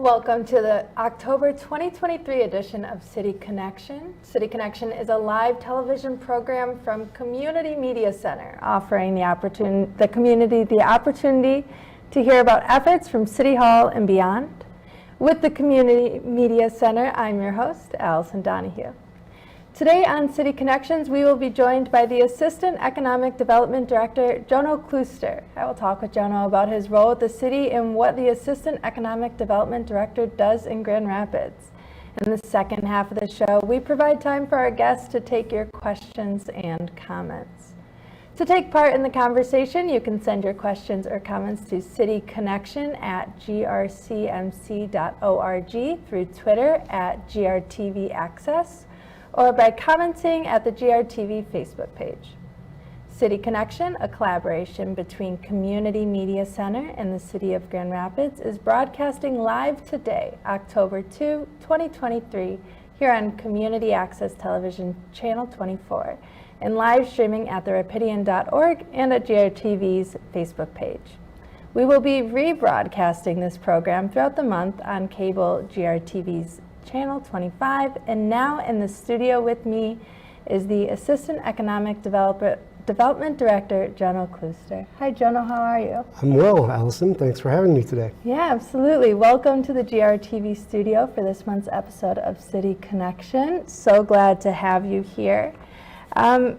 Welcome to the October 2023 edition of City Connection. City Connection is a live television program from Community Media Center, offering the community the opportunity to hear about efforts from City Hall and beyond. With the Community Media Center, I'm your host, Allison Donahue. Today on City Connections, we will be joined by the Assistant Economic Development Director, Jono Klooster. I will talk with Jono about his role with the city and what the Assistant Economic Development Director does in Grand Rapids. In the second half of the show, we provide time for our guests to take your questions and comments. To take part in the conversation, you can send your questions or comments to cityconnection@grcmc.org, through Twitter @GRTVAccess, or by commenting at the GRTV Facebook page. City Connection, a collaboration between Community Media Center and the City of Grand Rapids, is broadcasting live today, October 2, 2023, here on Community Access Television Channel 24, and live streaming at therapidian.org and at GRTV's Facebook page. We will be rebroadcasting this program throughout the month on cable GRTV's Channel 25, and now in the studio with me is the Assistant Economic Development Director, Jono Klooster. Hi, Jono, how are you? I'm well, Allison. Thanks for having me today. Yeah, absolutely. Welcome to the GRTV studio for this month's episode of City Connection. So glad to have you here. To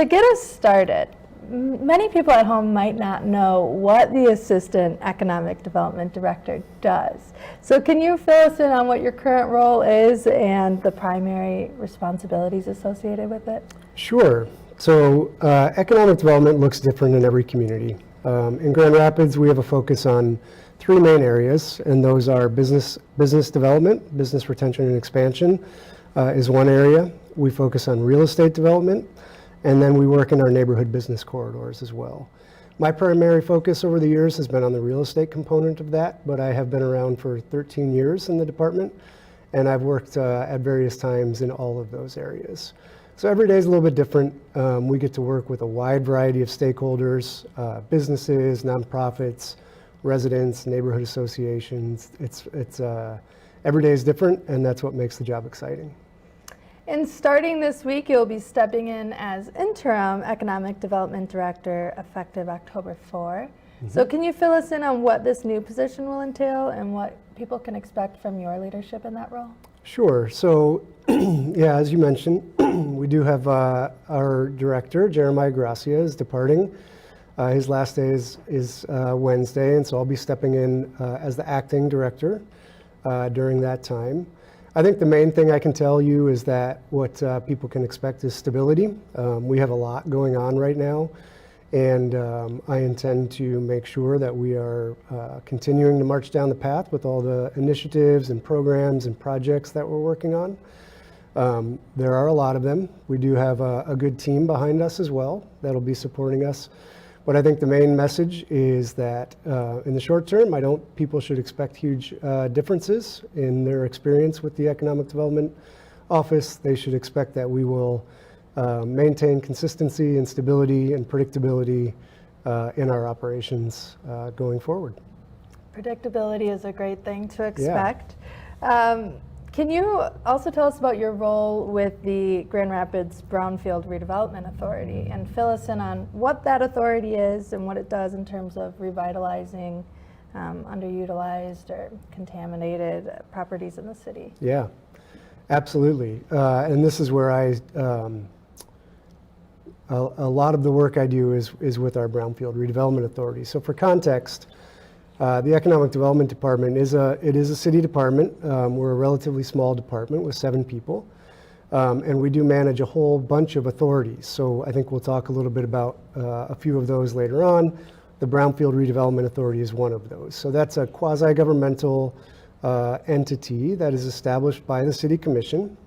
get us started, many people at home might not know what the Assistant Economic Development Director does. So can you fill us in on what your current role is and the primary responsibilities associated with it? Sure. So economic development looks different in every community. In Grand Rapids, we have a focus on three main areas, and those are business development, business retention and expansion is one area. We focus on real estate development, and then we work in our neighborhood business corridors as well. My primary focus over the years has been on the real estate component of that, but I have been around for 13 years in the department, and I've worked at various times in all of those areas. So every day is a little bit different. We get to work with a wide variety of stakeholders, businesses, nonprofits, residents, neighborhood associations. Every day is different, and that's what makes the job exciting. And starting this week, you'll be stepping in as interim Economic Development Director effective October 4. Mm-hmm. So can you fill us in on what this new position will entail and what people can expect from your leadership in that role? Sure. So, yeah, as you mentioned, we do have our director, Jeremiah Gracia, is departing. His last day is Wednesday, and so I'll be stepping in as the acting director during that time. I think the main thing I can tell you is that what people can expect is stability. We have a lot going on right now, and I intend to make sure that we are continuing to march down the path with all the initiatives and programs and projects that we're working on. There are a lot of them. We do have a good team behind us as well that'll be supporting us. But I think the main message is that in the short term, people should expect huge differences in their experience with the Economic Development Office. They should expect that we will maintain consistency and stability and predictability in our operations going forward. Predictability is a great thing to expect. Yeah. Can you also tell us about your role with the Grand Rapids Brownfield Redevelopment Authority and fill us in on what that authority is and what it does in terms of revitalizing underutilized or contaminated properties in the city? Yeah, absolutely. And this is where a lot of the work I do is with our Brownfield Redevelopment Authority. So for context, the Economic Development Department is a city department. We're a relatively small department with 7 people, and we do manage a whole bunch of authorities. So I think we'll talk a little bit about a few of those later on. The Brownfield Redevelopment Authority is one of those. So that's a quasi-governmental entity that is established by the City Commission.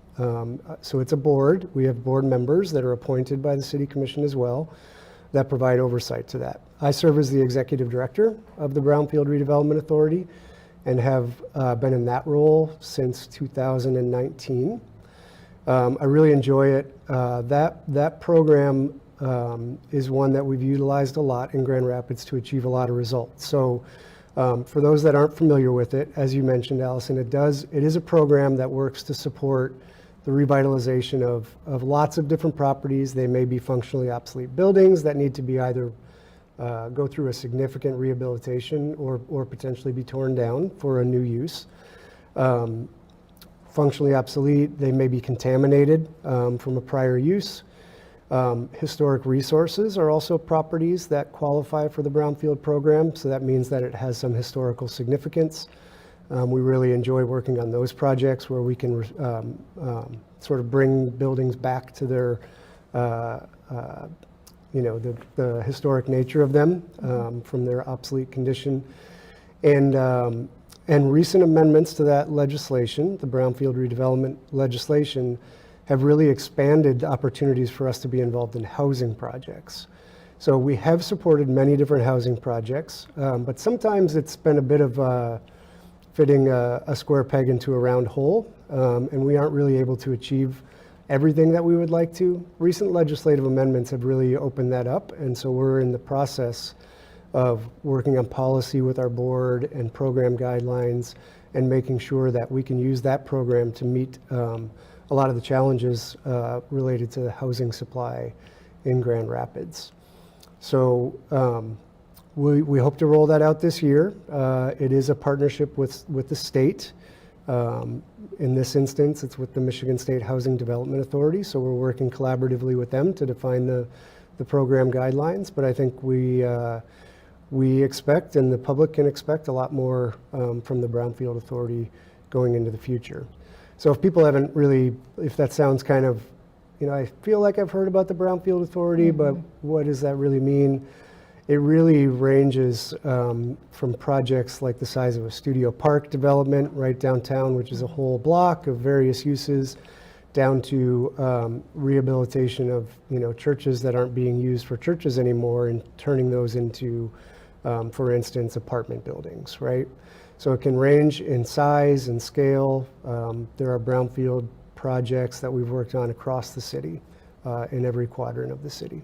So it's a board. We have board members that are appointed by the City Commission as well that provide oversight to that. I serve as the executive director of the Brownfield Redevelopment Authority and have been in that role since 2019. I really enjoy it. That program is one that we've utilized a lot in Grand Rapids to achieve a lot of results. So For those that aren't familiar with it, as you mentioned, Allison, it is a program that works to support the revitalization of lots of different properties. They may be functionally obsolete buildings that need to be either go through a significant rehabilitation or potentially be torn down for a new use. Functionally obsolete, they may be contaminated from a prior use. Historic resources are also properties that qualify for the Brownfield program, so that means that it has some historical significance. We really enjoy working on those projects where we can sort of bring buildings back to their, the historic nature of them from their obsolete condition. And recent amendments to that legislation, the Brownfield redevelopment legislation, have really expanded opportunities for us to be involved in housing projects. So we have supported many different housing projects, but sometimes it's been a bit of fitting a square peg into a round hole, and we aren't really able to achieve everything that we would like to. Recent legislative amendments have really opened that up, and so we're in the process of working on policy with our board and program guidelines and making sure that we can use that program to meet a lot of the challenges related to the housing supply in Grand Rapids. So we hope to roll that out this year. It is a partnership with the state. In this instance, it's with the Michigan State Housing Development Authority, so we're working collaboratively with them to define the program guidelines. But I think we expect, and the public can expect, a lot more from the Brownfield Authority going into the future. So if people haven't really, if that sounds kind of, I feel like I've heard about the Brownfield Authority, but what does that really mean? It really ranges from projects like the size of a studio park development right downtown, which is a whole block of various uses, down to rehabilitation of churches that aren't being used for churches anymore and turning those into, for instance, apartment buildings, right? So it can range in size and scale. There are brownfield projects that we've worked on across the city, in every quadrant of the city.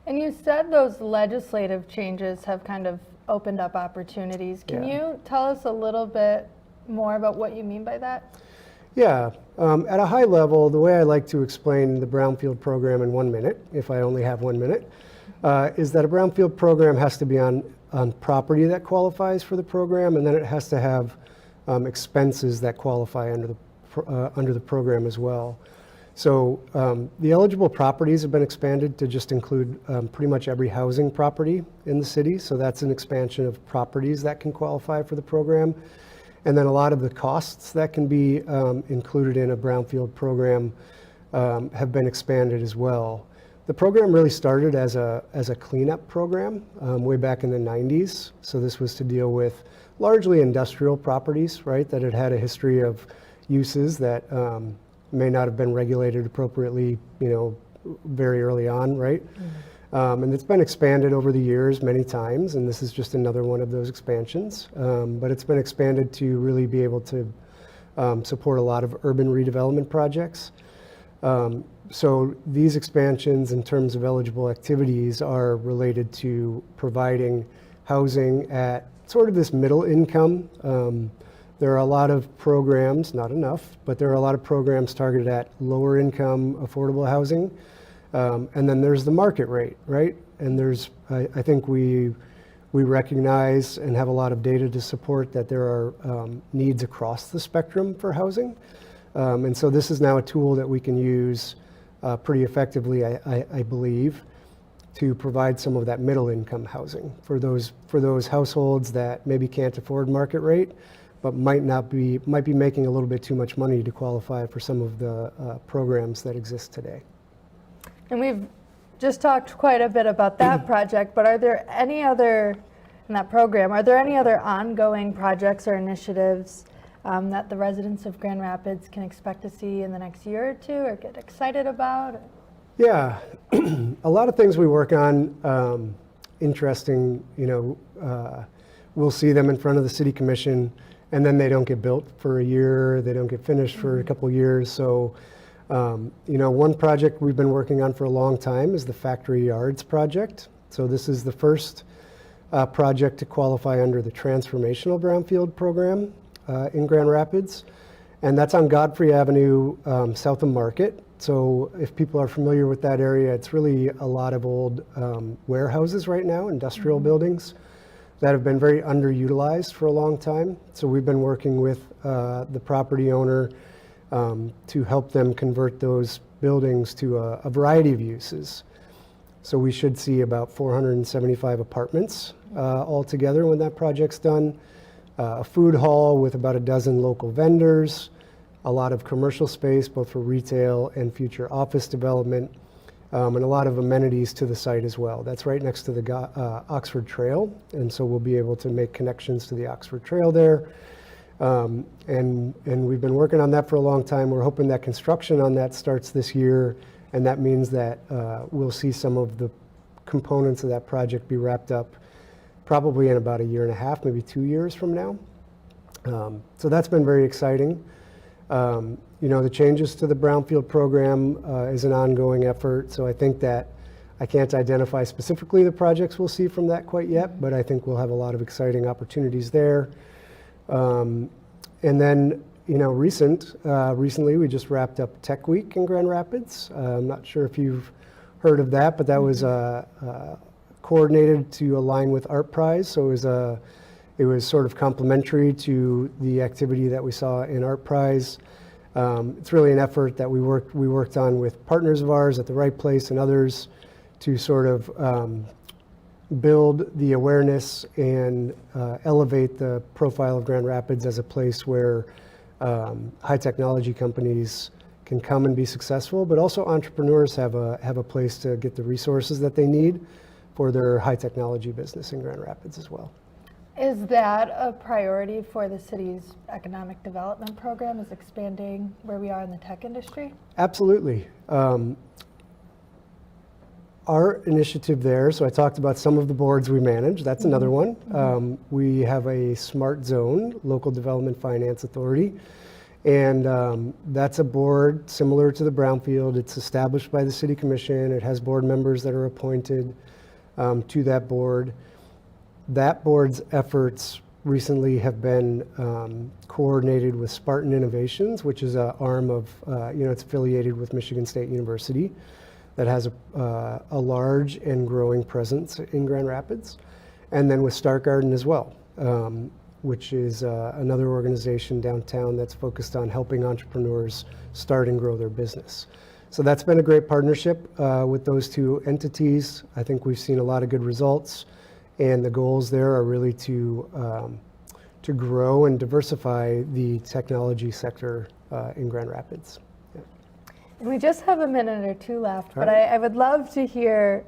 And you said those legislative changes have kind of opened up opportunities. Can you tell us a little bit more about what you mean by that? Yeah, at a high level, the way I like to explain the Brownfield program in 1 minute, if I only have 1 minute, is that a Brownfield program has to be on property that qualifies for the program, and then it has to have expenses that qualify under the program as well. So the eligible properties have been expanded to just include pretty much every housing property in the city. So that's an expansion of properties that can qualify for the program. And then a lot of the costs that can be included in a Brownfield program have been expanded as well. The program really started as a cleanup program way back in the 90s. So this was to deal with largely industrial properties, right, that had a history of uses that may not have been regulated appropriately, very early on, right? Mm-hmm. And it's been expanded over the years many times, and this is just another one of those expansions. But it's been expanded to really be able to support a lot of urban redevelopment projects. So these expansions in terms of eligible activities are related to providing housing at sort of this middle income. There are a lot of programs, not enough, but there are a lot of programs targeted at lower income affordable housing. And then there's the market rate, right? And I think we recognize and have a lot of data to support that there are needs across the spectrum for housing. And so this is now a tool that we can use pretty effectively, I believe, to provide some of that middle income housing for those households that maybe can't afford market rate, but might be making a little bit too much money to qualify for some of the programs that exist today. And we've just talked quite a bit about that project, but are there any other, in that program, are there any other ongoing projects or initiatives that the residents of Grand Rapids can expect to see in the next year or two or get excited about? Yeah, a lot of things we work on, interesting, we'll see them in front of the city commission, and then they don't get built for a year, they don't get finished for a couple years. So, one project we've been working on for a long time is the Factory Yards project. So this is the first project to qualify under the Transformational Brownfield Program in Grand Rapids. And that's on Godfrey Avenue, south of Market. So if people are familiar with that area, it's really a lot of old warehouses right now, industrial buildings that have been very underutilized for a long time. So we've been working with the property owner to help them convert those buildings to a variety of uses. So we should see about 475 apartments altogether when that project's done. A food hall with about a dozen local vendors, a lot of commercial space, both for retail and future office development, and a lot of amenities to the site as well. That's right next to the Oxford Trail, and so we'll be able to make connections to the Oxford Trail there. And we've been working on that for a long time. We're hoping that construction on that starts this year, and that means that we'll see some of the components of that project be wrapped up probably in about a year and a half, maybe 2 years from now. So that's been very exciting. The changes to the Brownfield program is an ongoing effort, so I think that I can't identify specifically the projects we'll see from that quite yet, but I think we'll have a lot of exciting opportunities there. And then, recently we just wrapped up Tech Week in Grand Rapids. I'm not sure if you've heard of that, but that was coordinated to align with Art Prize. So it was sort of complementary to the activity that we saw in Art Prize. It's really an effort that we worked on with partners of ours at the Right Place and others to sort of build the awareness and elevate the profile of Grand Rapids as a place where high technology companies can come and be successful, but also entrepreneurs have a place to get the resources that they need for their high technology business in Grand Rapids as well. Is that a priority for the city's economic development program, is expanding where we are in the tech industry? Absolutely. Our initiative there, so I talked about some of the boards we manage, that's another one. We have a Smart Zone, Local Development Finance Authority, and that's a board similar to the Brownfield. It's established by the City Commission. It has board members that are appointed to that board. That board's efforts recently have been coordinated with Spartan Innovations, which is an arm of, it's affiliated with Michigan State University that has a large and growing presence in Grand Rapids. And then with Stark Garden as well, which is another organization downtown that's focused on helping entrepreneurs start and grow their business. So that's been a great partnership with those two entities. I think we've seen a lot of good results. And the goals there are really to grow and diversify the technology sector in Grand Rapids. Yeah. And we just have a minute or two left, All but right. I would love to hear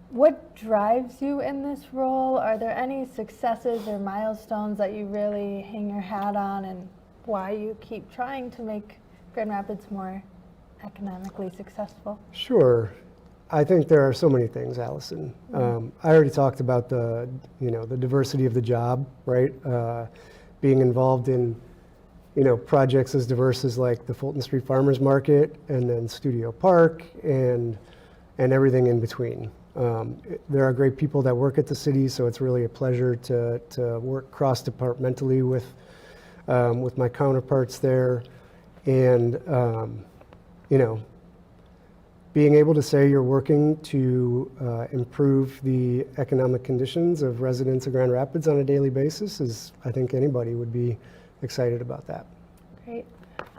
what drives you in this role. Are there any successes or milestones that you really hang your hat on, and why you keep trying to make Grand Rapids more economically successful? Sure. I think there are so many things, Allison. I already talked about the diversity of the job, right? Being involved in, projects as diverse as like the Fulton Street Farmers Market and then Studio Park and everything in between. There are great people that work at the city, so it's really a pleasure to work cross-departmentally with my counterparts there, and being able to say you're working to improve the economic conditions of residents of Grand Rapids on a daily basis is, I think anybody would be excited about that. Great.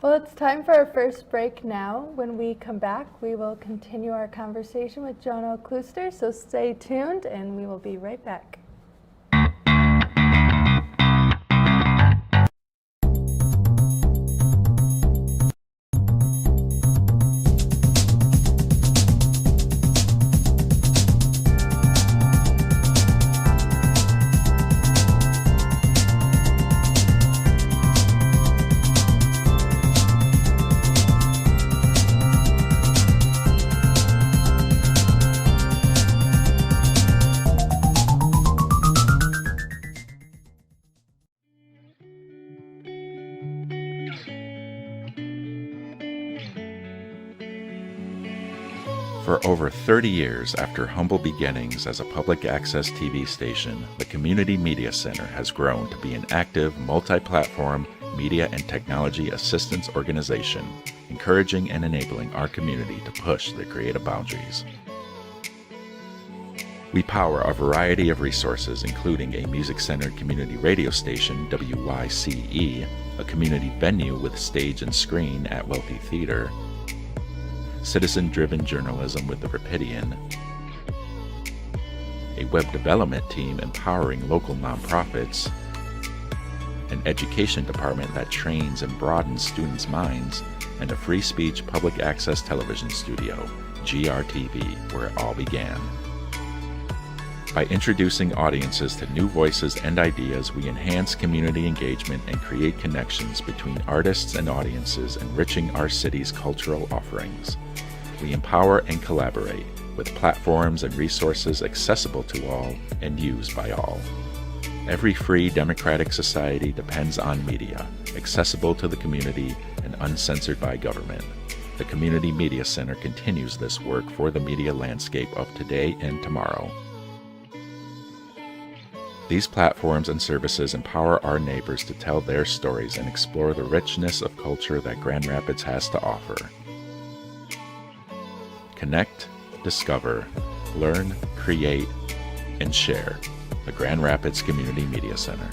Well, it's time for our first break now. When we come back, we will continue our conversation with Jono Klooster, so stay tuned and we will be right back. For over 30 years after humble beginnings as a public access TV station, the Community Media Center has grown to be an active, multi-platform media and technology assistance organization, encouraging and enabling our community to push their creative boundaries. We power a variety of resources, including a music-centered community radio station, WYCE, a community venue with stage and screen at Wealthy Theater, citizen-driven journalism with the Rapidian, a web development team empowering local nonprofits, an education department that trains and broadens students' minds, and a free speech public access television studio, GRTV, where it all began. By introducing audiences to new voices and ideas, we enhance community engagement and create connections between artists and audiences, enriching our city's cultural offerings. We empower and collaborate with platforms and resources accessible to all and used by all. Every free democratic society depends on media, accessible to the community and uncensored by government. The Community Media Center continues this work for the media landscape of today and tomorrow. These platforms and services empower our neighbors to tell their stories and explore the richness of culture that Grand Rapids has to offer. Connect, discover, learn, create, and share. The Grand Rapids Community Media Center.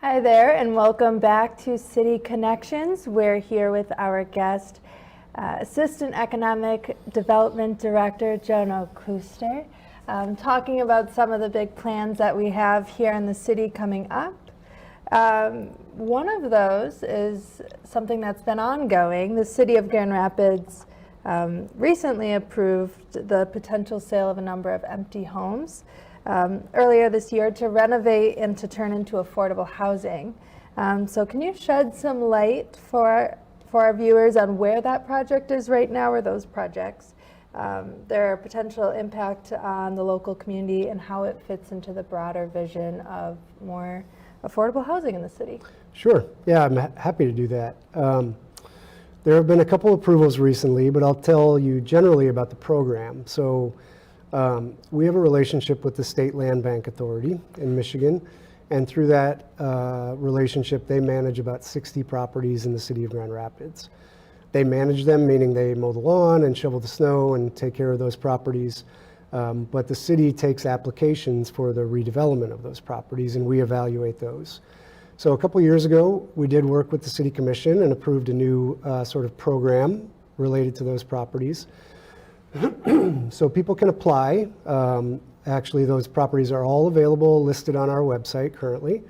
Hi there, and welcome back to City Connections. We're here with our guest, Assistant Economic Development Director, Jono Klooster, talking about some of the big plans that we have here in the city coming up. One of those is something that's been ongoing. The City of Grand Rapids recently approved the potential sale of a number of empty homes earlier this year to renovate and to turn into affordable housing. So can you shed some light for our viewers on where that project is right now, or those projects, their potential impact on the local community, and how it fits into the broader vision of more affordable housing in the city? Sure. Yeah, I'm happy to do that. There have been a couple approvals recently, but I'll tell you generally about the program. So we have a relationship with the State Land Bank Authority in Michigan, and through that relationship, they manage about 60 properties in the city of Grand Rapids. They manage them, meaning they mow the lawn and shovel the snow and take care of those properties, but the city takes applications for the redevelopment of those properties, and we evaluate those. So a couple years ago, we did work with the City Commission and approved a new sort of program related to those properties. So people can apply. Actually, those properties are all available, listed on our website currently.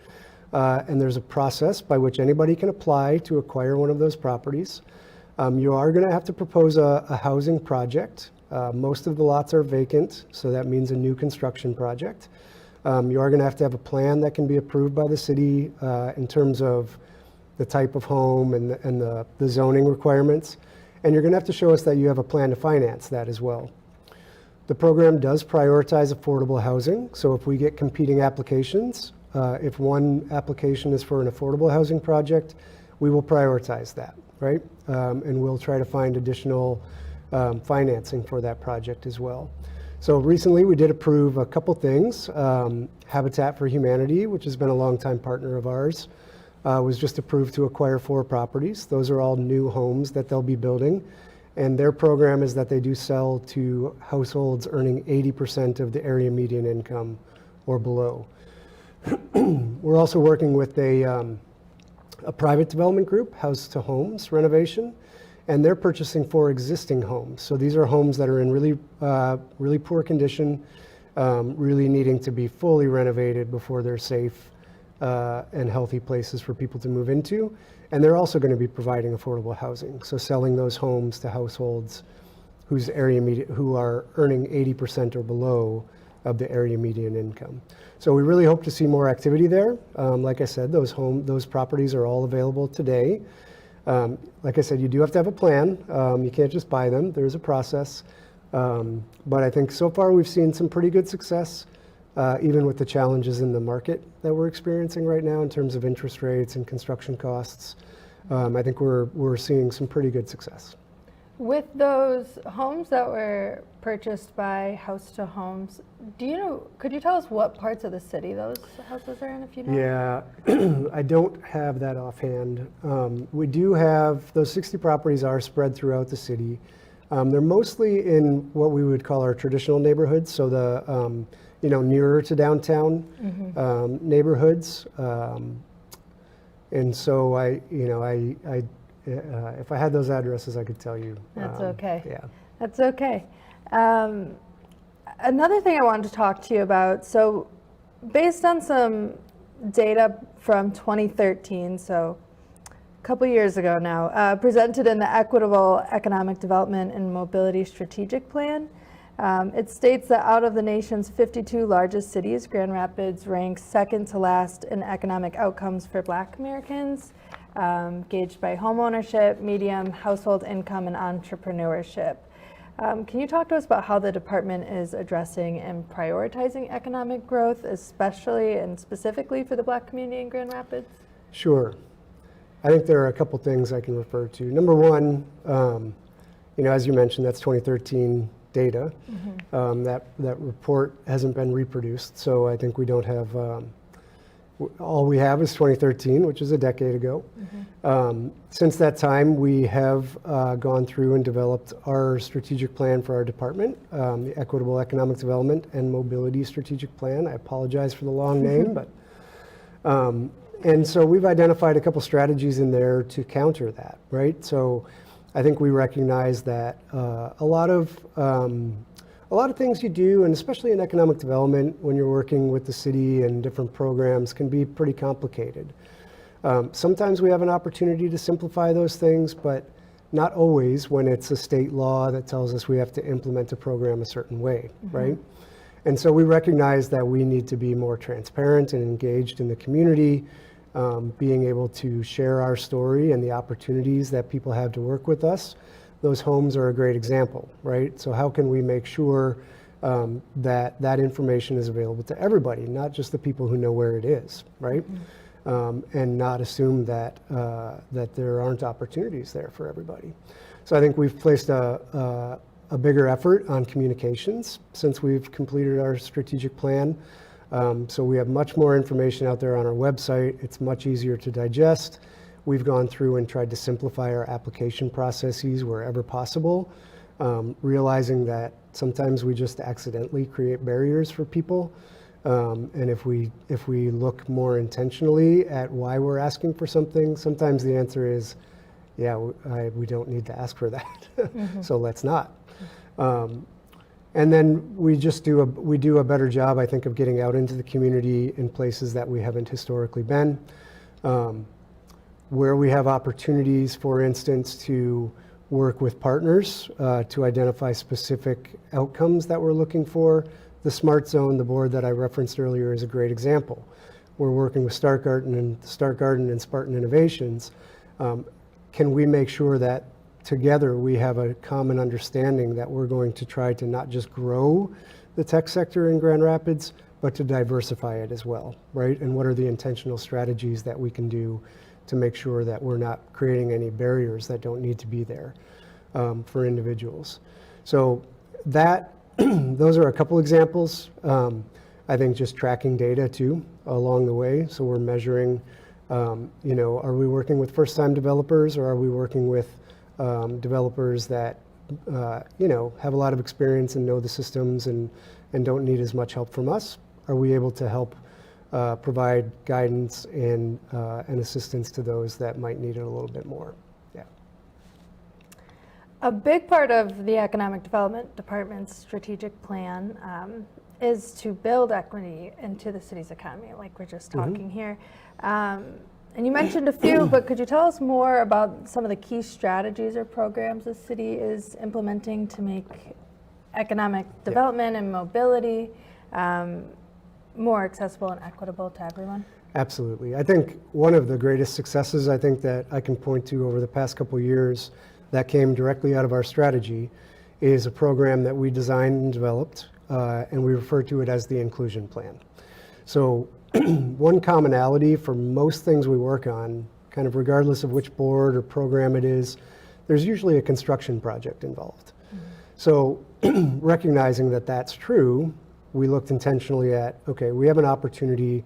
And there's a process by which anybody can apply to acquire one of those properties. You are going to have to propose a housing project. Most of the lots are vacant, so that means a new construction project. You are going to have a plan that can be approved by the city in terms of the type of home and the zoning requirements. And you're going to have to show us that you have a plan to finance that as well. The program does prioritize affordable housing. So if we get competing applications, if one application is for an affordable housing project, we will prioritize that, right? And we'll try to find additional financing for that project as well. So recently we did approve a couple things. Habitat for Humanity, which has been a longtime partner of ours, was just approved to acquire 4 properties. Those are all new homes that they'll be building. And their program is that they do sell to households earning 80% of the area median income or below. We're also working with a private development group, House to Homes Renovation, and they're purchasing for existing homes. So these are homes that are in really poor condition, really needing to be fully renovated before they're safe and healthy places for people to move into. And they're also going to be providing affordable housing. So selling those homes to households who are earning 80% or below of the area median income. So we really hope to see more activity there. Like I said, those properties are all available today. Like I said, you do have to have a plan. You can't just buy them. There's a process. But I think so far we've seen some pretty good success, even with the challenges in the market that we're experiencing right now in terms of interest rates and construction costs. I think we're seeing some pretty good success. With those homes that were purchased by House to Homes, could you tell us what parts of the city those houses are in, if you know? Yeah, I don't have that offhand. We do have, those 60 properties are spread throughout the city. They're mostly in what we would call our traditional neighborhoods, so the nearer to downtown neighborhoods. And so if I had those addresses, I could tell you. That's okay. Yeah. That's okay. Another thing I wanted to talk to you about, so based on some data from 2013, so a couple years ago now, presented in the Equitable Economic Development and Mobility Strategic Plan, it states that out of the nation's 52 largest cities, Grand Rapids ranks second to last in economic outcomes for Black Americans, gauged by homeownership, median household income, and entrepreneurship. Can you talk to us about how the department is addressing and prioritizing economic growth, especially and specifically for the Black community in Grand Rapids? Sure. I think there are a couple things I can refer to. Number one, as you mentioned, that's 2013 data. That report hasn't been reproduced, so I think we don't have, all we have is 2013, which is a decade ago. Since that time, we have gone through and developed our strategic plan for our department, the Equitable Economic Development and Mobility Strategic Plan. I apologize for the long name, but and so we've identified a couple strategies in there to counter that, right? So I think we recognize that a lot of things you do, and especially in economic development, when you're working with the city and different programs, can be pretty complicated. Sometimes we have an opportunity to simplify those things, but not always when it's a state law that tells us we have to implement a program a certain way, right? And so we recognize that we need to be more transparent and engaged in the community, being able to share our story and the opportunities that people have to work with us. Those homes are a great example, right? So how can we make sure that information is available to everybody, not just the people who know where it is, right? And not assume that there aren't opportunities there for everybody. So I think we've placed a bigger effort on communications since we've completed our strategic plan. So we have much more information out there on our website. It's much easier to digest. We've gone through and tried to simplify our application processes wherever possible, realizing that sometimes we just accidentally create barriers for people. And if we look more intentionally at why we're asking for something, sometimes the answer is, yeah, we don't need to ask for that, so let's not. And then we do a better job, I think, of getting out into the community in places that we haven't historically been. Where we have opportunities, for instance, to work with partners to identify specific outcomes that we're looking for. The Smart Zone, the board that I referenced earlier, is a great example. We're working with Start Garden and Spartan Innovations. Can we make sure that together we have a common understanding that we're going to try to not just grow the tech sector in Grand Rapids, but to diversify it as well, right? And what are the intentional strategies that we can do to make sure that we're not creating any barriers that don't need to be there for individuals. So those are a couple examples. I think just tracking data too along the way. So we're measuring, are we working with first-time developers, or are we working with developers that have a lot of experience and know the systems and don't need as much help from us? Are we able to help provide guidance and assistance to those that might need it a little bit more? Yeah. A big part of the Economic Development Department's strategic plan is to build equity into the city's economy, like we're just talking here. And you mentioned a few, but could you tell us more about some of the key strategies or programs the city is implementing to make economic development and mobility more accessible and equitable to everyone? Absolutely. I think one of the greatest successes I think that I can point to over the past couple of years that came directly out of our strategy is a program that we designed and developed, and we refer to it as the Inclusion Plan. So one commonality for most things we work on, kind of regardless of which board or program it is, there's usually a construction project involved. So recognizing that that's true, we looked intentionally at, okay, we have an opportunity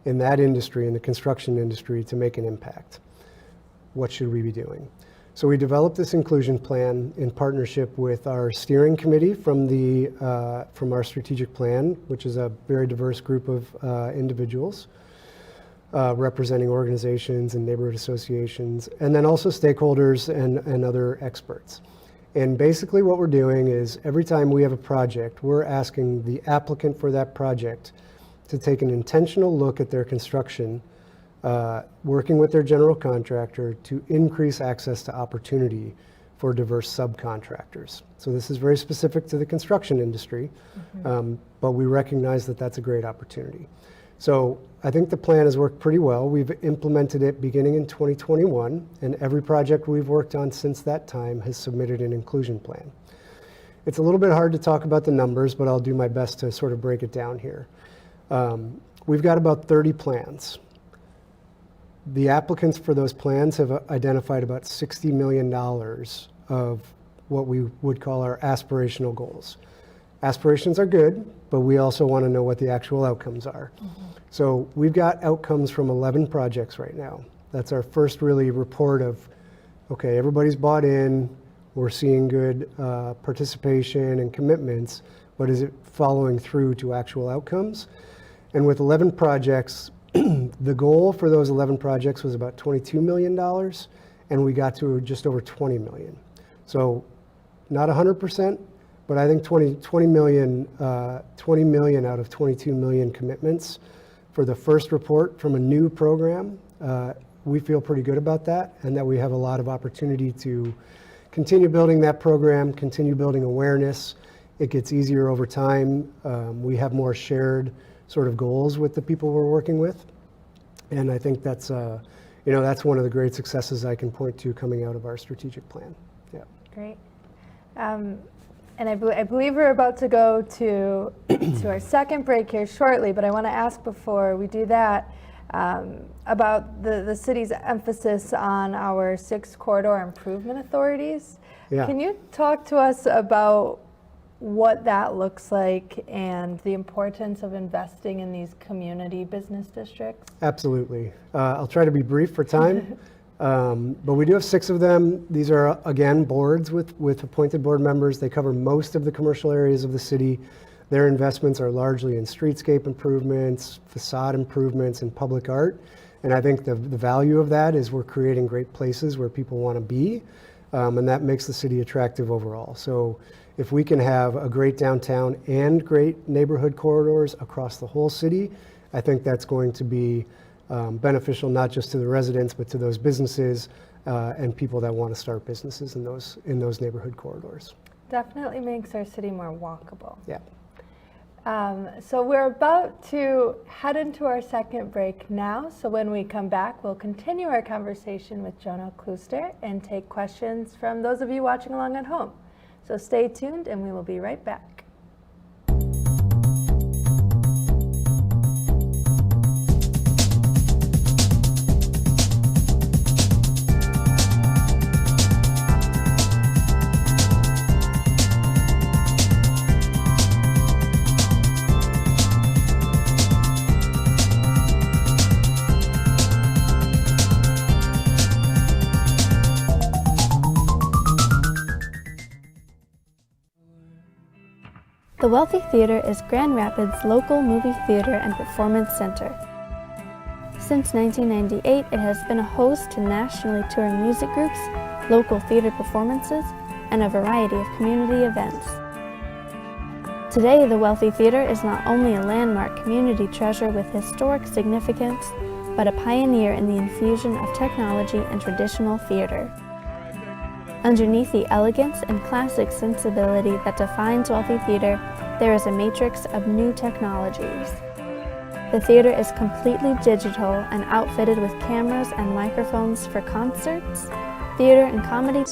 in that industry, in the construction industry, to make an impact. What should we be doing? So we developed this inclusion plan in partnership with our steering committee from our strategic plan, which is a very diverse group of individuals representing organizations and neighborhood associations, and then also stakeholders and other experts. And basically what we're doing is every time we have a project, we're asking the applicant for that project to take an intentional look at their construction, working with their general contractor to increase access to opportunity for diverse subcontractors. So this is very specific to the construction industry, but we recognize that that's a great opportunity. So I think the plan has worked pretty well. We've implemented it beginning in 2021, and every project we've worked on since that time has submitted an inclusion plan. It's a little bit hard to talk about the numbers, but I'll do my best to sort of break it down here. We've got about 30 plans. The applicants for those plans have identified about $60 million of what we would call our aspirational goals. Aspirations are good, but we also want to know what the actual outcomes are. So we've got outcomes from 11 projects right now. That's our first really report of, okay, everybody's bought in, we're seeing good participation and commitments, but is it following through to actual outcomes? And with 11 projects, the goal for those 11 projects was about $22 million, and we got to just over 20 million. So not 100%, but I think 20 million out of 22 million commitments for the first report from a new program. We feel pretty good about that, and that we have a lot of opportunity to continue building that program, continue building awareness. It gets easier over time. We have more shared sort of goals with the people we're working with. And I think that's, that's one of the great successes I can point to coming out of our strategic plan. Yeah. Great. And I believe we're about to go to our second break here shortly, but I want to ask before we do that about the city's emphasis on our 6 corridor improvement authorities. Yeah. Can you talk to us about what that looks like and the importance of investing in these community business districts? Absolutely. I'll try to be brief for time, but we do have 6 of them. These are, again, boards with appointed board members. They cover most of the commercial areas of the city. Their investments are largely in streetscape improvements, facade improvements, and public art. And I think the value of that is we're creating great places where people want to be, and that makes the city attractive overall. So if we can have a great downtown and great neighborhood corridors across the whole city, I think that's going to be beneficial not just to the residents, but to those businesses and people that want to start businesses in those neighborhood corridors. Definitely makes our city more walkable. Yeah. So we're about to head into our second break now. So when we come back, we'll continue our conversation with Jono Klooster and take questions from those of you watching along at home. So stay tuned and we will be right back. The Wealthy Theater is Grand Rapids' local movie theater and performance center. Since 1998, it has been a host to nationally touring music groups, local theater performances, and a variety of community events. Today, the Wealthy Theater is not only a landmark community treasure with historic significance, but a pioneer in the infusion of technology and traditional theater. Underneath the elegance and classic sensibility that defines Wealthy Theater, there is a matrix of new technologies. The theater is completely digital and outfitted with cameras and microphones for concerts, theater, and comedy.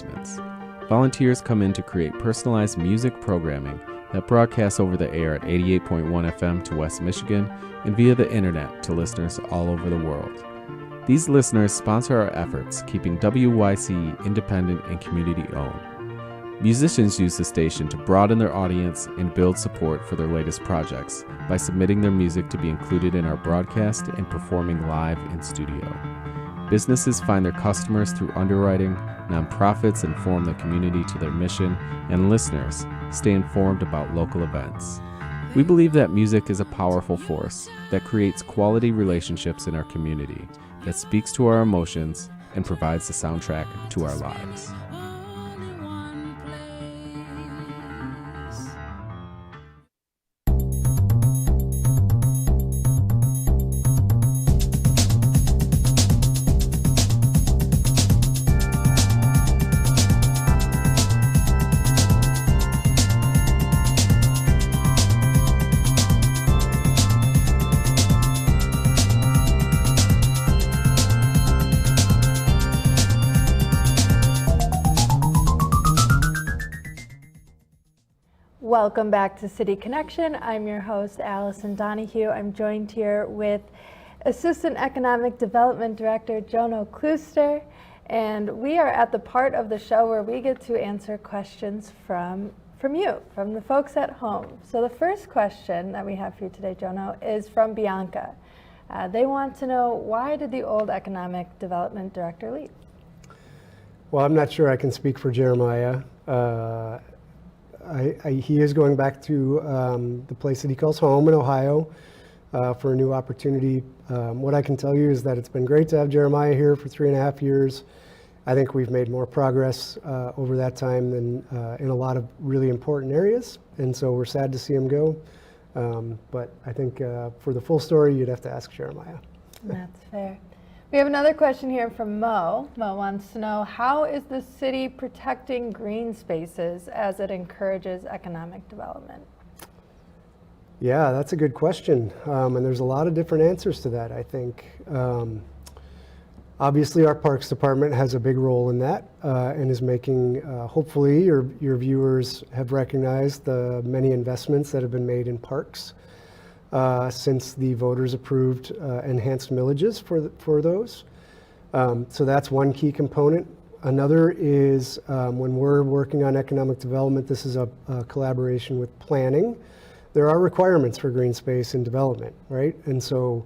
Volunteers come in to create personalized music programming that broadcasts over the air at 88.1 FM to West Michigan and via the internet to listeners all over the world. These listeners sponsor our efforts, keeping WYC independent and community-owned. Musicians use the station to broaden their audience and build support for their latest projects by submitting their music to be included in our broadcast and performing live in studio. Businesses find their customers through underwriting, nonprofits inform the community to their mission, and listeners stay informed about local events. We believe that music is a powerful force that creates quality relationships in our community, that speaks to our emotions, and provides the soundtrack to our lives. Welcome back to City Connection. I'm your host, Allison Donahue. I'm joined here with Assistant Economic Development Director Jono Klooster, and we are at the part of the show where we get to answer questions from you, from the folks at home. So the first question that we have for you today, Jono, is from Bianca. They want to know, why did the old Economic Development Director leave? Well, I'm not sure I can speak for Jeremiah. He is going back to the place that he calls home in Ohio for a new opportunity. What I can tell you is that it's been great to have Jeremiah here for 3.5 years. I think we've made more progress over that time than in a lot of really important areas, and so we're sad to see him go. But I think for the full story, you'd have to ask Jeremiah. That's fair. We have another question here from Mo. Mo wants to know, how is the city protecting green spaces as it encourages economic development? Yeah, that's a good question. And there's a lot of different answers to that, I think. Obviously, our Parks Department has a big role in that and is making, hopefully, your viewers have recognized the many investments that have been made in parks since the voters approved enhanced millages for those. So that's one key component. Another is when we're working on economic development, this is a collaboration with planning. There are requirements for green space and development, right? And so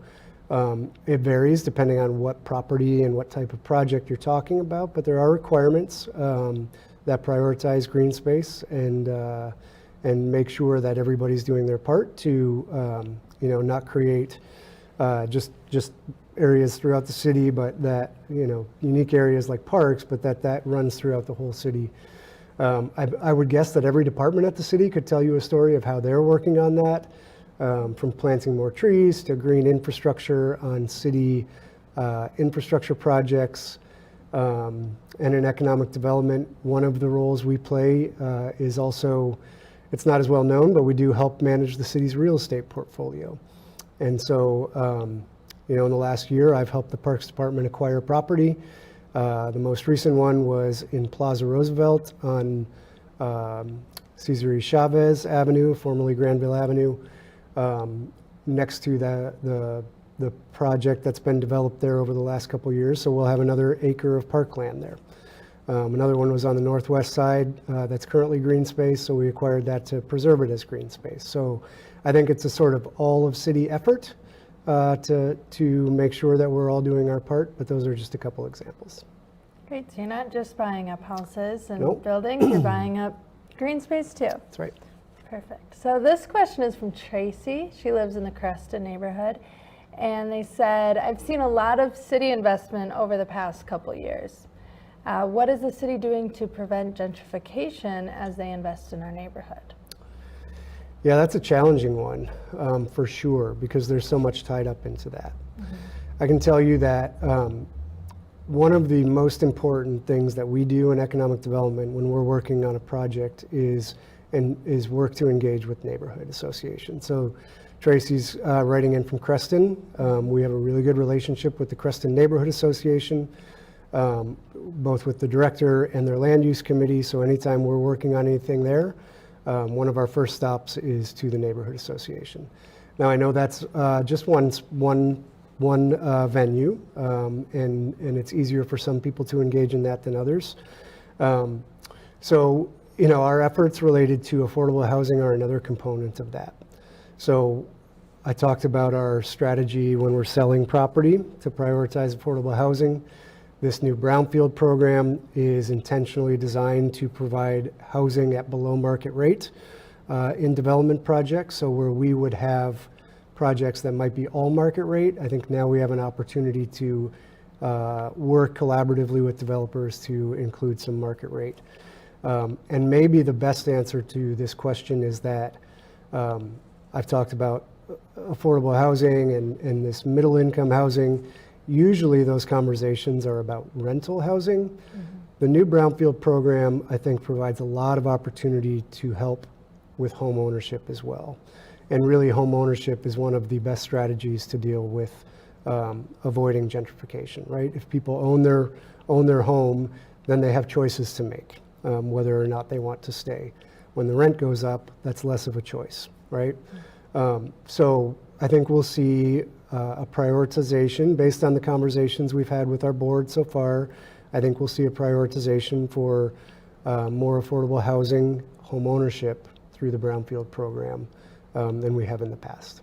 it varies depending on what property and what type of project you're talking about, but there are requirements that prioritize green space and make sure that everybody's doing their part to, not create just areas throughout the city, but that, unique areas like parks, but that runs throughout the whole city. I would guess that every department at the city could tell you a story of how they're working on that, from planting more trees to green infrastructure on city infrastructure projects. And in economic development, one of the roles we play is also, it's not as well known, but we do help manage the city's real estate portfolio. And so, in the last year, I've helped the Parks Department acquire property. The most recent one was in Plaza Roosevelt on Cesare Chavez Avenue, formerly Granville Avenue, next to the project that's been developed there over the last couple of years. So we'll have another acre of parkland there. Another one was on the northwest side that's currently green space, so we acquired that to preserve it as green space. So I think it's a sort of all of city effort to make sure that we're all doing our part, but those are just a couple examples. Great, so you're not just buying up houses and Nope. buildings, you're buying up green space too. That's right. Perfect. So this question is from Tracy. She lives in the Creston neighborhood. And they said, I've seen a lot of city investment over the past couple years. What is the city doing to prevent gentrification as they invest in our neighborhood? Yeah, that's a challenging one, for sure, because there's so much tied up into that. I can tell you that one of the most important things that we do in economic development when we're working on a project is work to engage with neighborhood associations. So Tracy's writing in from Creston. We have a really good relationship with the Creston Neighborhood Association, both with the director and their land use committee. So anytime we're working on anything there, one of our first stops is to the neighborhood association. Now I know that's just one venue, and it's easier for some people to engage in that than others. So our efforts related to affordable housing are another component of that. So I talked about our strategy when we're selling property to prioritize affordable housing. This new brownfield program is intentionally designed to provide housing at below market rate in development projects. So where we would have projects that might be all market rate, I think now we have an opportunity to work collaboratively with developers to include some market rate. And maybe the best answer to this question is that I've talked about affordable housing and this middle income housing. Usually those conversations are about rental housing. The new brownfield program, I think, provides a lot of opportunity to help with home ownership as well. And really home ownership is one of the best strategies to deal with avoiding gentrification, right? If people own their home, then they have choices to make, whether or not they want to stay. When the rent goes up, that's less of a choice, right? So I think we'll see a prioritization based on the conversations we've had with our board so far. I think we'll see a prioritization for more affordable housing, home ownership through the brownfield program than we have in the past.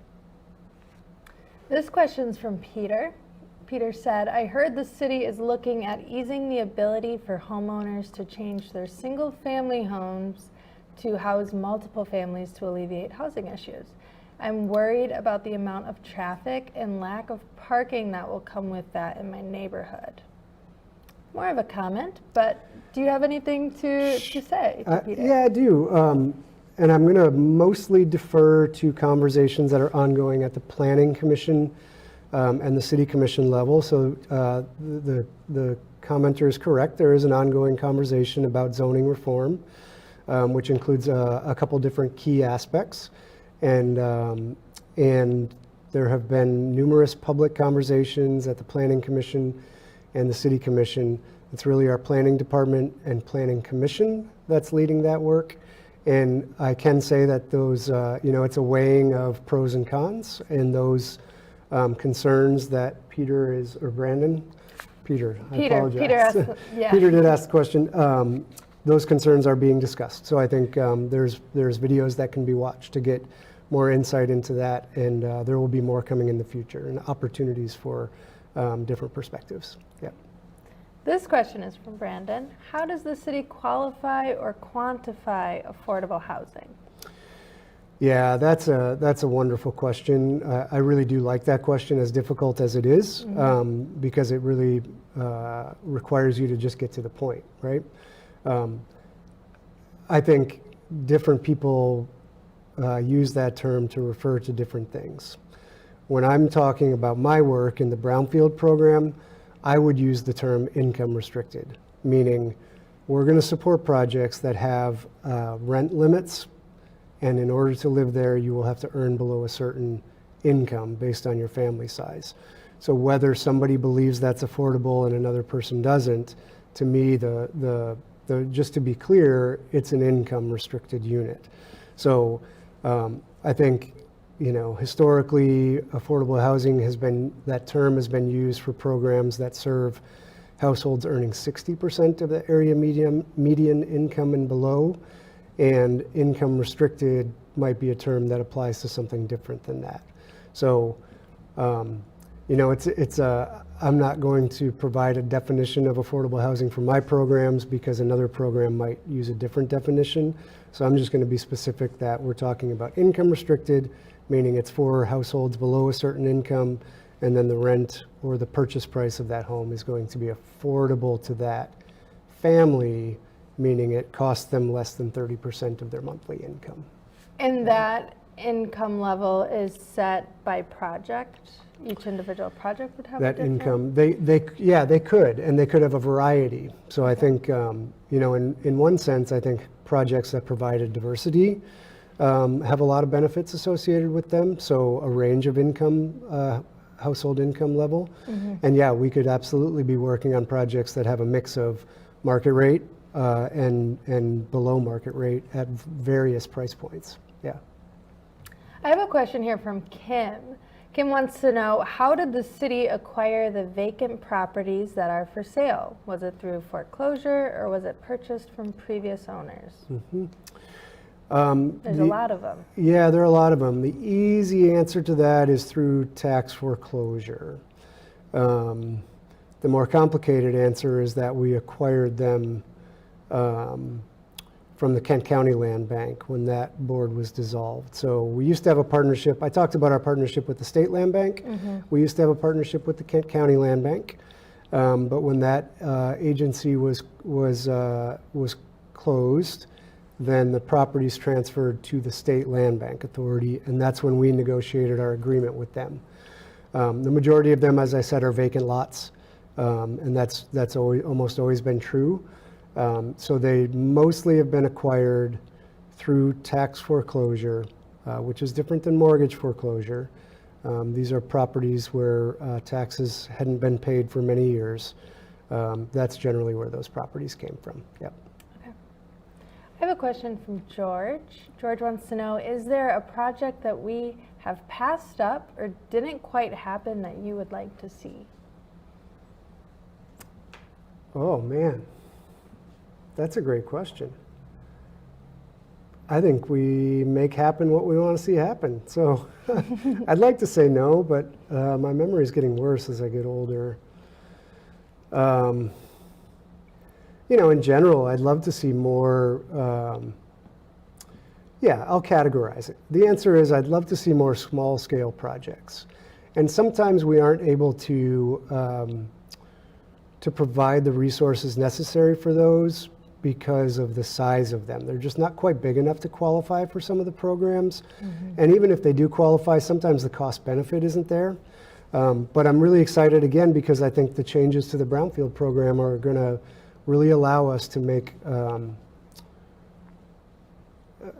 This question's from Peter. Peter said, I heard the city is looking at easing the ability for homeowners to change their single-family homes to house multiple families to alleviate housing issues. I'm worried about the amount of traffic and lack of parking that will come with that in my neighborhood. More of a comment, but do you have anything to say to Peter? Yeah, I do. And I'm going to mostly defer to conversations that are ongoing at the Planning Commission and the City Commission level. So the commenter is correct. There is an ongoing conversation about zoning reform, which includes a couple different key aspects. And there have been numerous public conversations at the Planning Commission and the City Commission. It's really our Planning Department and Planning Commission that's leading that work. And I can say that those, it's a weighing of pros and cons, and those concerns that Peter I apologize. Peter asked, yeah. Peter did ask the question. Those concerns are being discussed. So I think there's videos that can be watched to get more insight into that, and there will be more coming in the future and opportunities for different perspectives. Yeah. This question is from Brandon. How does the city qualify or quantify affordable housing? Yeah, that's a wonderful question. I really do like that question, as difficult as it is, because it really requires you to just get to the point, right? I think different people use that term to refer to different things. When I'm talking about my work in the brownfield program, I would use the term income restricted, meaning we're going to support projects that have rent limits, and in order to live there, you will have to earn below a certain income based on your family size. So whether somebody believes that's affordable and another person doesn't, to me, just to be clear, it's an income restricted unit. So I think, historically, affordable housing that term has been used for programs that serve households earning 60% of the area median income and below, and income restricted might be a term that applies to something different than that. So, I'm not going to provide a definition of affordable housing for my programs because another program might use a different definition. So I'm just going to be specific that we're talking about income restricted, meaning it's for households below a certain income, and then the rent or the purchase price of that home is going to be affordable to that family, meaning it costs them less than 30% of their monthly income. And that income level is set by project? Each individual project would have a That different? income, they could, and they could have a variety. So I think, in one sense, I think projects that provide a diversity have a lot of benefits associated with them. So a range of income, household income level. And yeah, we could absolutely be working on projects that have a mix of market rate and below market rate at various price points. Yeah. I have a question here from Kim. Kim wants to know, how did the city acquire the vacant properties that are for sale? Was it through foreclosure or was it purchased from previous owners? There's a lot of them. Yeah, there are a lot of them. The easy answer to that is through tax foreclosure. The more complicated answer is that we acquired them from the Kent County Land Bank when that board was dissolved. So we used to have a partnership. I talked about our partnership with the State Land Bank. We used to have a partnership with the Kent County Land Bank. But when that agency was closed, then the properties transferred to the State Land Bank Authority, and that's when we negotiated our agreement with them. The majority of them, as I said, are vacant lots, and that's almost always been true. So they mostly have been acquired through tax foreclosure, which is different than mortgage foreclosure. These are properties where taxes hadn't been paid for many years. That's generally where those properties came from. Yep. Okay. I have a question from George. George wants to know, is there a project that we have passed up or didn't quite happen that you would like to see? Oh, man. That's a great question. I think we make happen what we want to see happen. So I'd like to say no, but my memory is getting worse as I get older. In general, I'd love to see more, I'll categorize it. The answer is I'd love to see more small scale projects. And sometimes we aren't able to provide the resources necessary for those because of the size of them. They're just not quite big enough to qualify for some of the programs. And even if they do qualify, sometimes the cost benefit isn't there. But I'm really excited again because I think the changes to the Brownfield program are going to really allow us to make,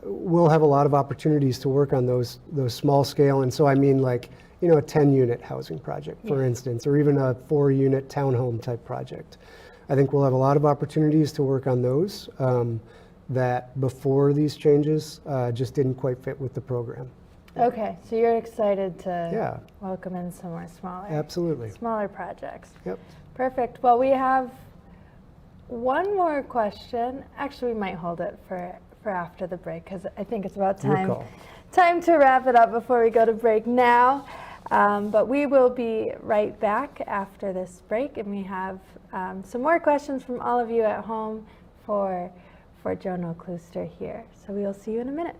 we'll have a lot of opportunities to work on those small scale. And so I mean like, a 10-unit housing project, for instance, or even a 4-unit townhome type project. I think we'll have a lot of opportunities to work on those that before these changes just didn't quite fit with the program. Okay, so you're excited to welcome in some more smaller projects. Yep. Perfect. Well, we have one more question. Actually, we might hold it for after the break because I think it's about time to wrap it up before we go to break now. But we will be right back after this break, and we have some more questions from all of you at home for Jono Klooster here. So we will see you in a minute.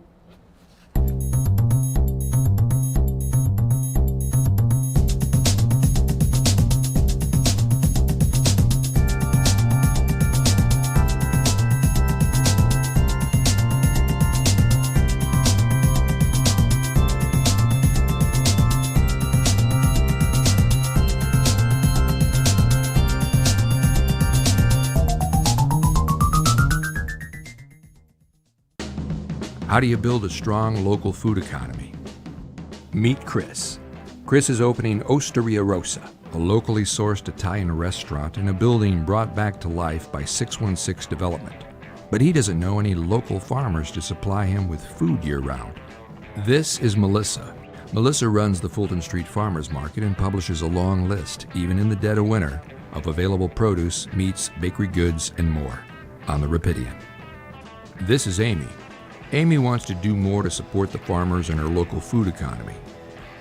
How do you build a strong local food economy? Meet Chris. Chris is opening Osteria Rosa, a locally sourced Italian restaurant in a building brought back to life by 616 Development. But he doesn't know any local farmers to supply him with food year-round. This is Melissa. Melissa runs the Fulton Street Farmers Market and publishes a long list, even in the dead of winter, of available produce, meats, bakery goods, and more on the Rapidian. This is Amy. Amy wants to do more to support the farmers and her local food economy.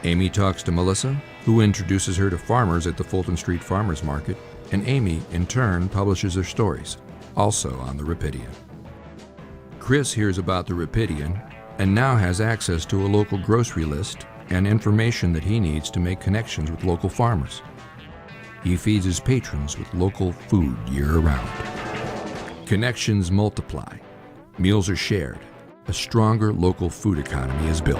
Amy talks to Melissa, who introduces her to farmers at the Fulton Street Farmers Market, and Amy, in turn, publishes their stories, also on the Rapidian. Chris hears about the Rapidian and now has access to a local grocery list and information that he needs to make connections with local farmers. He feeds his patrons with local food year-round. Connections multiply. Meals are shared. A stronger local food economy is built.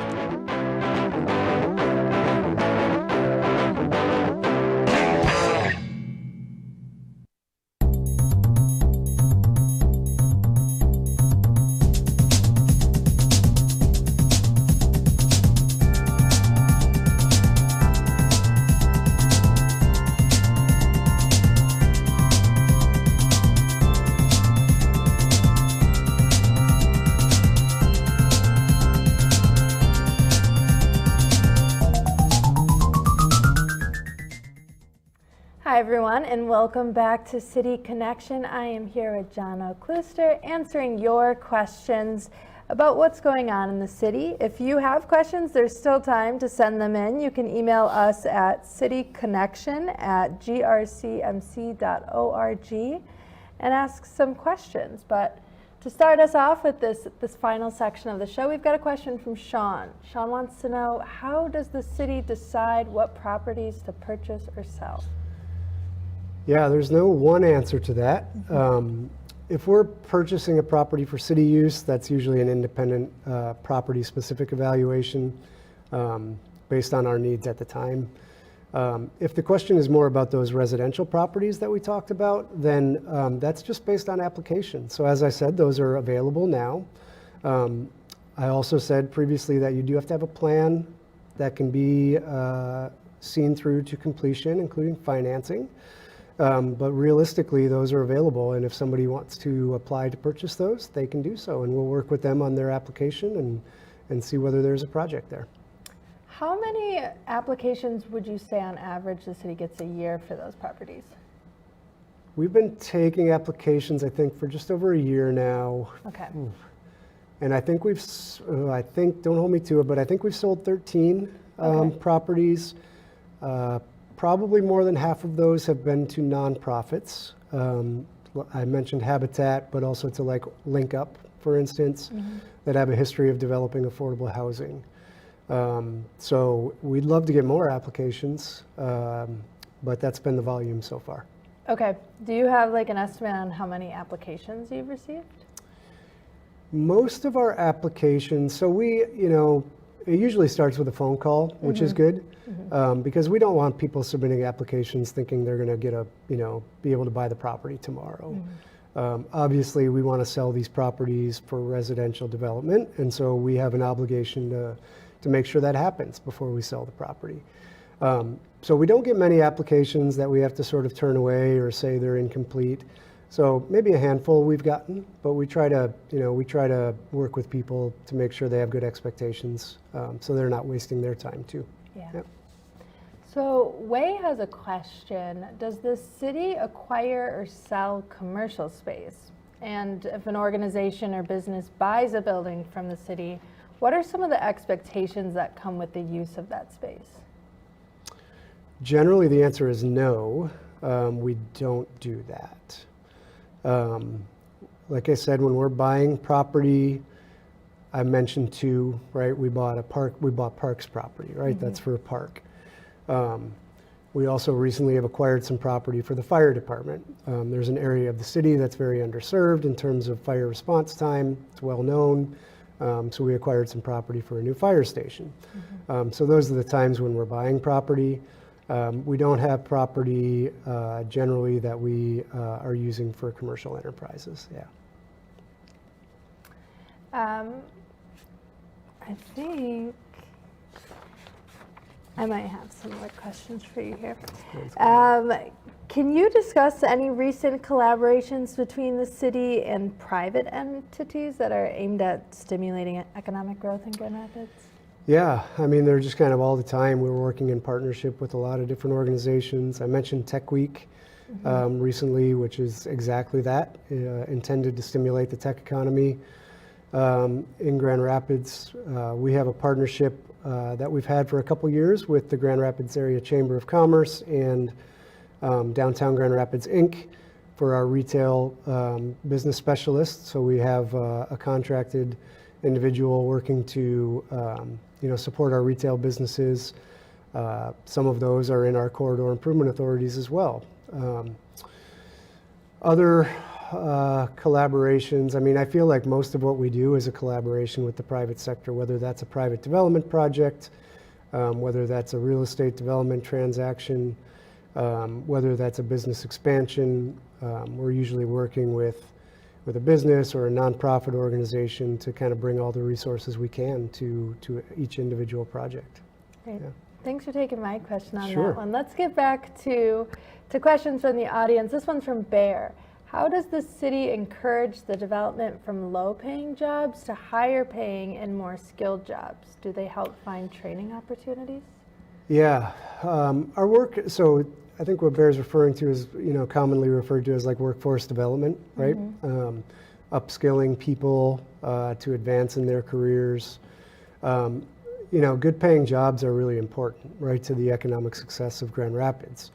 Hi everyone, and welcome back to City Connection. I am here with Jono Klooster answering your questions about what's going on in the city. If you have questions, there's still time to send them in. You can email us at cityconnection@grcmc.org and ask some questions. But to start us off with this final section of the show, we've got a question from Sean. Sean wants to know, how does the city decide what properties to purchase or sell? Yeah, there's no one answer to that. If we're purchasing a property for city use, that's usually an independent property-specific evaluation based on our needs at the time. If the question is more about those residential properties that we talked about, then that's just based on application. So as I said, those are available now. I also said previously that you do have to have a plan that can be seen through to completion, including financing. But realistically, those are available, and if somebody wants to apply to purchase those, they can do so, and we'll work with them on their application and see whether there's a project there. How many applications would you say on average the city gets a year for those properties? We've been taking applications, I think, for just over a year now. Okay. And I think don't hold me to it, but I think we've sold 13 properties. Probably more than half of those have been to nonprofits. I mentioned Habitat, but also to like Link Up, for instance, that have a history of developing affordable housing. So we'd love to get more applications, but that's been the volume so far. Okay. Do you have like an estimate on how many applications you've received? Most of our applications, so it usually starts with a phone call, which is good, because we don't want people submitting applications thinking they're going to get be able to buy the property tomorrow. Obviously, we want to sell these properties for residential development, and so we have an obligation to make sure that happens before we sell the property. So we don't get many applications that we have to sort of turn away or say they're incomplete. So maybe a handful we've gotten, but we try to work with people to make sure they have good expectations, so they're not wasting their time too. Yeah. Yep. So Wei has a question. Does the city acquire or sell commercial space? And if an organization or business buys a building from the city, what are some of the expectations that come with the use of that space? Generally, the answer is no. We don't do that. Like I said, when we're buying property, I mentioned two, right? We bought Parks property, right? That's for a park. We also recently have acquired some property for the fire department. There's an area of the city that's very underserved in terms of fire response time. It's well known. So we acquired some property for a new fire station. So those are the times when we're buying property. We don't have property generally that we are using for commercial enterprises. Yeah. I think I might have some more questions for you here. Can you discuss any recent collaborations between the city and private entities that are aimed at stimulating economic growth in Grand Rapids? Yeah, I mean, they're just kind of all the time. We're working in partnership with a lot of different organizations. I mentioned Tech Week recently, which is exactly that, intended to stimulate the tech economy in Grand Rapids. We have a partnership that we've had for a couple years with the Grand Rapids Area Chamber of Commerce and Downtown Grand Rapids, Inc. for our retail business specialists. So we have a contracted individual working to support our retail businesses. Some of those are in our corridor improvement authorities as well. Other collaborations. I mean, I feel like most of what we do is a collaboration with the private sector, whether that's a private development project, whether that's a real estate development transaction, whether that's a business expansion. We're usually working with a business or a nonprofit organization to kind of bring all the resources we can to each individual project. Great. Yeah. Thanks for taking my question on Sure. that one. Let's get back to questions from the audience. This one's from Bear. How does the city encourage the development from low-paying jobs to higher-paying and more skilled jobs? Do they help find training opportunities? Yeah, our work, so I think what Bear's referring to is, commonly referred to as like workforce development, right? Upskilling people to advance in their careers. Good paying jobs are really important, right, to the economic success of Grand Rapids.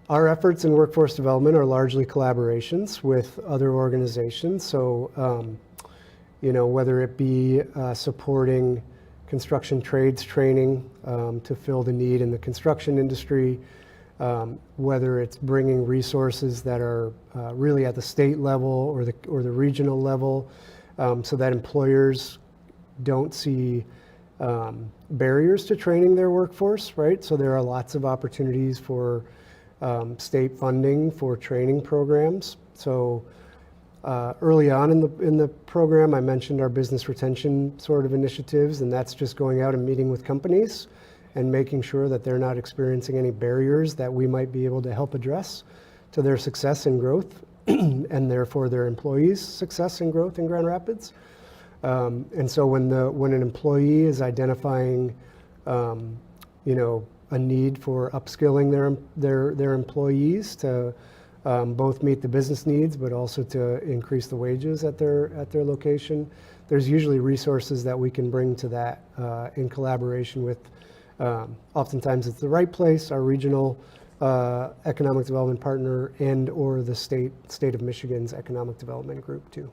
Our efforts in workforce development are largely collaborations with other organizations. So, whether it be supporting construction trades training to fill the need in the construction industry, whether it's bringing resources that are really at the state level or the regional level, so that employers don't see barriers to training their workforce, right? So there are lots of opportunities for state funding for training programs. So early on in the program, I mentioned our business retention sort of initiatives, and that's just going out and meeting with companies and making sure that they're not experiencing any barriers that we might be able to help address to their success and growth, and therefore their employees' success and growth in Grand Rapids. And so when an employee is identifying, a need for upskilling their employees to both meet the business needs, but also to increase the wages at their location, there's usually resources that we can bring to that in collaboration with. Oftentimes, it's the right place, our regional economic development partner, and or the state of Michigan's economic development group too.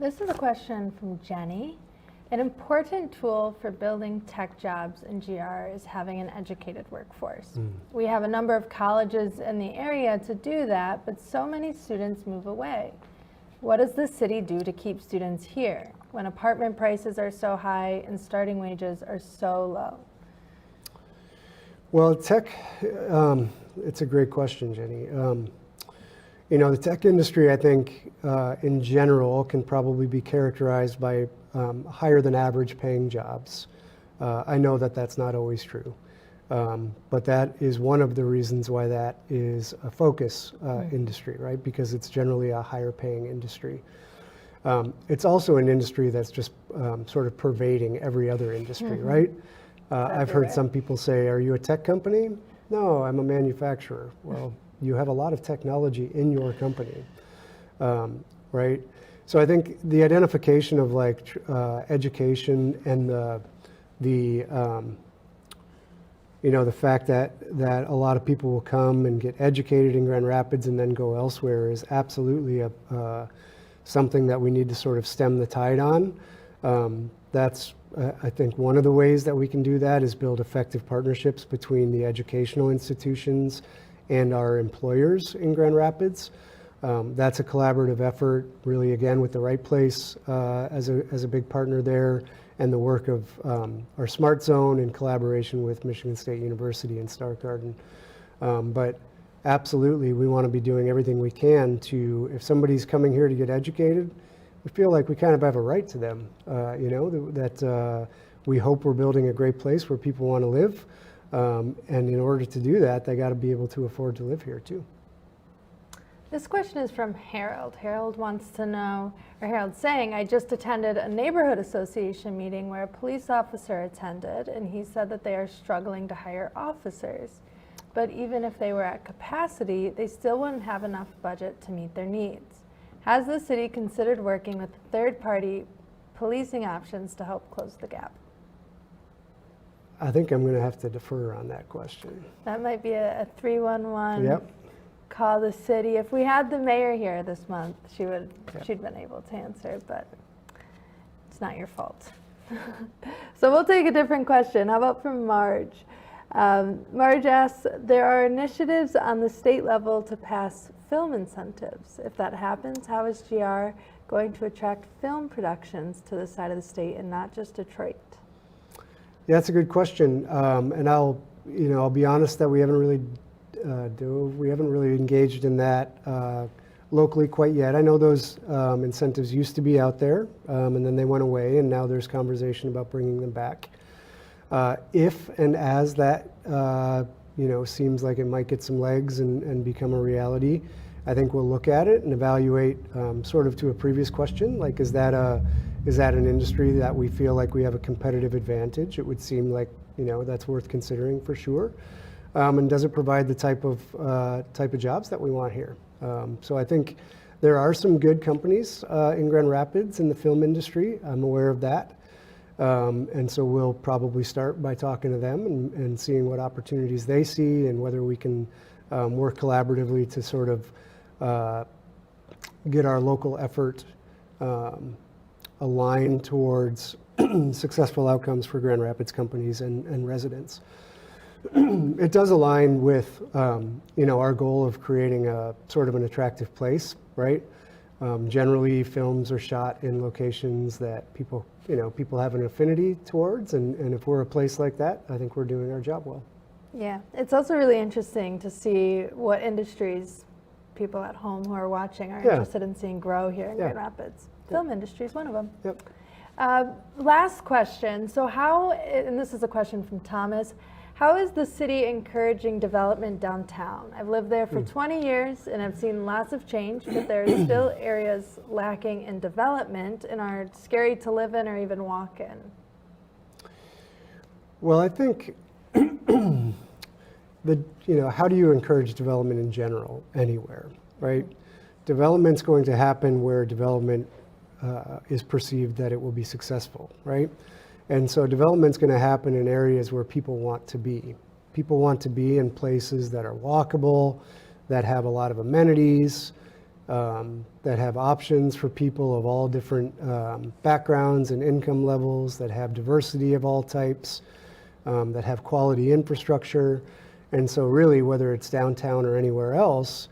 This is a question from Jenny. An important tool for building tech jobs in GR is having an educated workforce. We have a number of colleges in the area to do that, but so many students move away. What does the city do to keep students here when apartment prices are so high and starting wages are so low? Well, tech, it's a great question, Jenny. The tech industry, I think, in general, can probably be characterized by higher than average paying jobs. I know that that's not always true, but that is one of the reasons why that is a focus industry, right? Because it's generally a higher paying industry. It's also an industry that's just sort of pervading every other industry, right? I've heard some people say, "Are you a tech company?" "No, I'm a manufacturer." Well, you have a lot of technology in your company, right? So I think the identification of education and the fact that a lot of people will come and get educated in Grand Rapids and then go elsewhere is absolutely something that we need to sort of stem the tide on. That's I think one of the ways that we can do that is build effective partnerships between the educational institutions and our employers in Grand Rapids. That's a collaborative effort, really, again, with the Right Place as a big partner there, and the work of our Smart Zone in collaboration with Michigan State University and Star Garden. But absolutely, we want to be doing everything we can to, if somebody's coming here to get educated, we feel like we kind of have a right to them, that we hope we're building a great place where people want to live. And in order to do that, they got to be able to afford to live here too. This question is from Harold. Harold wants to know, or Harold's saying, I just attended a neighborhood association meeting where a police officer attended, and he said that they are struggling to hire officers. But even if they were at capacity, they still wouldn't have enough budget to meet their needs. Has the city considered working with third-party policing options to help close the gap? I think I'm going to have to defer on that question. That might be a 311. Yep. Call the city. If we had the mayor here this month, she'd been able to answer, but it's not your fault. So we'll take a different question. How about from Marge? Marge asks, there are initiatives on the state level to pass film incentives. If that happens, how is GR going to attract film productions to the side of the state and not just Detroit? Yeah, that's a good question. And I'll be honest that we haven't really engaged in that locally quite yet. I know those incentives used to be out there, and then they went away, and now there's conversation about bringing them back. If and as that seems like it might get some legs and become a reality, I think we'll look at it and evaluate, sort of to a previous question, like is that an industry that we feel like we have a competitive advantage? It would seem like that's worth considering for sure. And does it provide the type of jobs that we want here? So I think there are some good companies in Grand Rapids in the film industry. I'm aware of that. And so we'll probably start by talking to them and seeing what opportunities they see and whether we can work collaboratively to sort of get our local effort aligned towards successful outcomes for Grand Rapids companies and residents. It does align with our goal of creating a sort of an attractive place, right? Generally, films are shot in locations that people have an affinity towards, and if we're a place like that, I think we're doing our job well. Yeah, it's also really interesting to see what industries people at home who are watching are interested in seeing grow here in Grand Rapids. Film industry is one of them. Yep. Last question. So how, and this is a question from Thomas, how is the city encouraging development downtown? I've lived there for 20 years and I've seen lots of change, but there are still areas lacking in development and are scary to live in or even walk in. Well, I think how do you encourage development in general anywhere, right? Development's going to happen where development is perceived that it will be successful, right? And so development's going to happen in areas where people want to be. People want to be in places that are walkable, that have a lot of amenities, that have options for people of all different backgrounds and income levels, that have diversity of all types, that have quality infrastructure. And so really, whether it's downtown or anywhere else,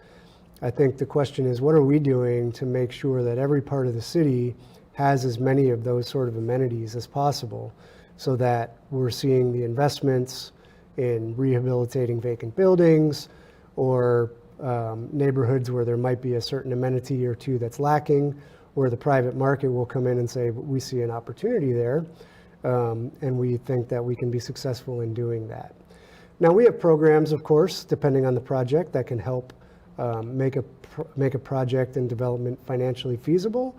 I think the question is, what are we doing to make sure that every part of the city has as many of those sort of amenities as possible so that we're seeing the investments in rehabilitating vacant buildings or neighborhoods where there might be a certain amenity or two that's lacking, where the private market will come in and say, we see an opportunity there, and we think that we can be successful in doing that. Now, we have programs, of course, depending on the project, that can help make a project and development financially feasible.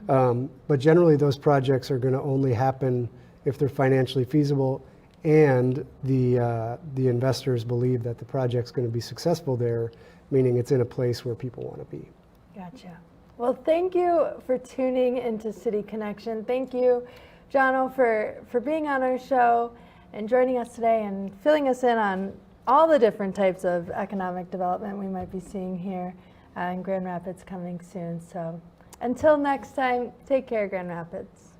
But generally, those projects are going to only happen if they're financially feasible and the investors believe that the project's going to be successful there, meaning it's in a place where people want to be. Gotcha. Well, thank you for tuning into City Connection. Thank you, Jono, for being on our show and joining us today and filling us in on all the different types of economic development we might be seeing here in Grand Rapids coming soon. So until next time, take care, Grand Rapids.